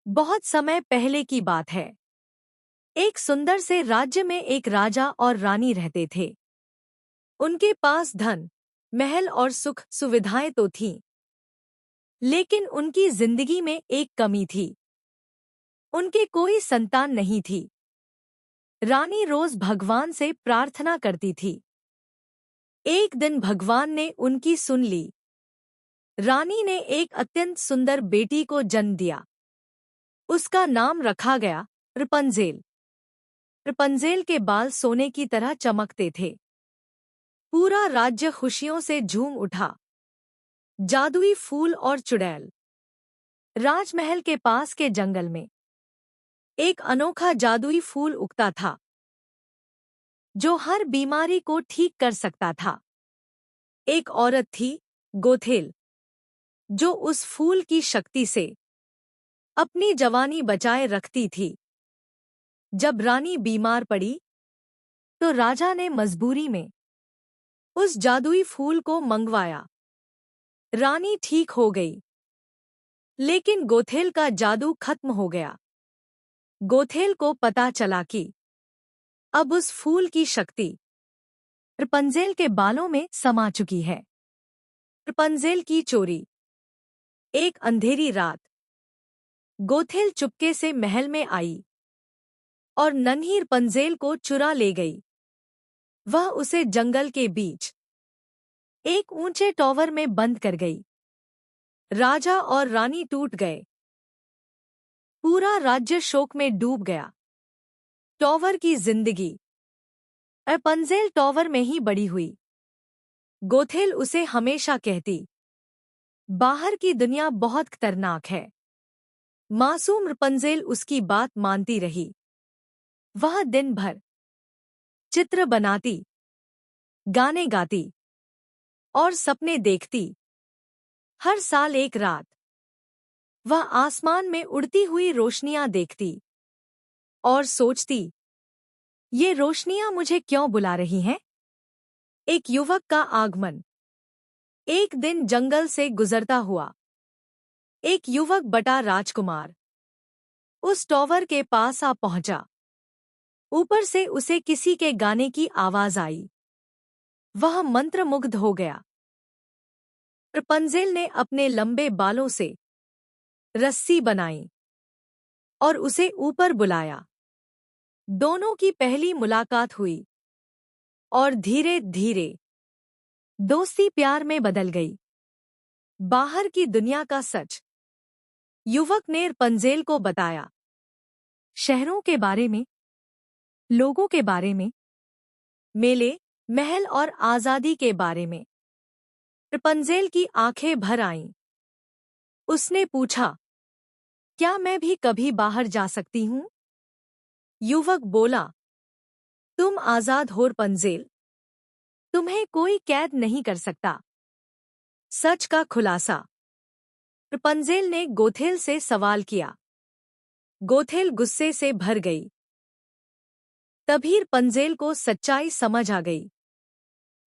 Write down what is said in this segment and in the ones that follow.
बहुत समय पहले की बात है। एक सुंदर से राज्य में एक राजा और रानी रहते थे। उनके पास धन, महल और सुख सुविधाएं तो थीं, लेकिन उनकी जिंदगी में एक कमी थी। उनके कोई संतान नहीं थी। रानी रोज भगवान से प्रार्थना करती थी। एक दिन भगवान ने उनकी सुन ली। रानी ने एक अत्यंत सुंदर बेटी को जन्म दिया। उसका नाम रखा गया रपुंज़ेल। रपुंज़ेल के बाल सोने की तरह चमकते थे। पूरा राज्य खुशियों से झूम उठा। जादुई फूल और चुड़ैल। राजमहल के पास के जंगल में एक अनोखा जादुई फूल उगता था, जो हर बीमारी को ठीक कर सकता था। एक औरत थी, गोथेल, जो उस फूल की शक्ति से अपनी जवानी बचाए रखती थी। जब रानी बीमार पड़ी, तो राजा ने मजबूरी में उस जादुई फूल को मंगवाया। रानी ठीक हो गई, लेकिन गोथेल का जादू खत्म हो गया। गोथेल को पता चला कि अब उस फूल की शक्ति रपुंज़ेल के बालों में समा चुकी है। रपुंज़ेल की चोरी। एक अंधेरी रात गोथेल चुपके से महल में आई और नन्ही रपुंज़ेल को चुरा ले गई। वह उसे जंगल के बीच एक ऊंचे टॉवर में बंद कर गई। राजा और रानी टूट गए। पूरा राज्य शोक में डूब गया। टॉवर की जिंदगी। रपुंज़ेल टॉवर में ही बड़ी हुई। गोथेल उसे हमेशा कहती, बाहर की दुनिया बहुत खतरनाक है। मासूम रपुंज़ेल उसकी बात मानती रही। वह दिन भर चित्र बनाती, गाने गाती और सपने देखती। हर साल एक रात वह आसमान में उड़ती हुई रोशनियां देखती और सोचती, ये रोशनियां मुझे क्यों बुला रही हैं? एक युवक का आगमन। एक दिन जंगल से गुजरता हुआ एक युवक बटा राजकुमार उस टॉवर के पास आ पहुंचा। ऊपर से उसे किसी के गाने की आवाज आई। वह मंत्रमुग्ध हो गया। रपुंज़ेल ने अपने लंबे बालों से रस्सी बनाई और उसे ऊपर बुलाया। दोनों की पहली मुलाकात हुई और धीरे धीरे दोस्ती प्यार में बदल गई। बाहर की दुनिया का सच युवक ने रपुंज़ेल को बताया। शहरों के बारे में, लोगों के बारे में, मेले, महल और आजादी के बारे में। रपुंज़ेल की आंखें भर आईं। उसने पूछा, क्या मैं भी कभी बाहर जा सकती हूँ? युवक बोला, तुम आजाद हो रपुंज़ेल। तुम्हें कोई कैद नहीं कर सकता। सच का खुलासा। रपुंज़ेल ने गोथेल से सवाल किया। गोथेल गुस्से से भर गई। तभी रपुंज़ेल को सच्चाई समझ आ गई।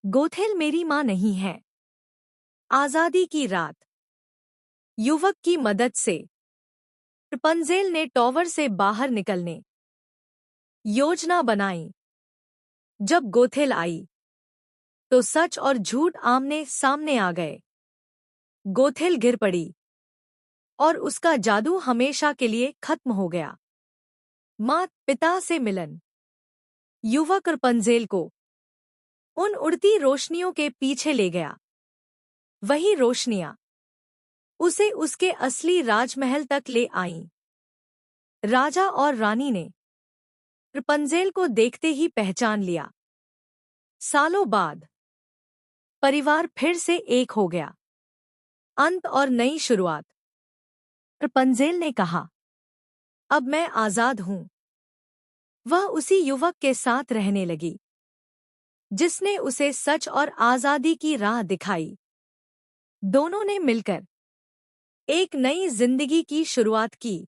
गोथेल मेरी माँ नहीं है। आजादी की रात। युवक की मदद से रपुंज़ेल ने टॉवर से बाहर निकलने योजना बनाई। जब गोथेल आई, तो सच और झूठ आमने सामने आ गए। गोथेल गिर पड़ी और उसका जादू हमेशा के लिए खत्म हो गया। माँ पिता से मिलन। युवक रपुंज़ेल को उन उड़ती रोशनियों के पीछे ले गया। वही रोशनियां उसे उसके असली राजमहल तक ले आईं। राजा और रानी ने रपुंज़ेल को देखते ही पहचान लिया। सालों बाद परिवार फिर से एक हो गया। अंत और नई शुरुआत। रपुंज़ेल ने कहा, अब मैं आजाद हूं। वह उसी युवक के साथ रहने लगी, जिसने उसे सच और आजादी की राह दिखाई। दोनों ने मिलकर एक नई जिंदगी की शुरुआत की।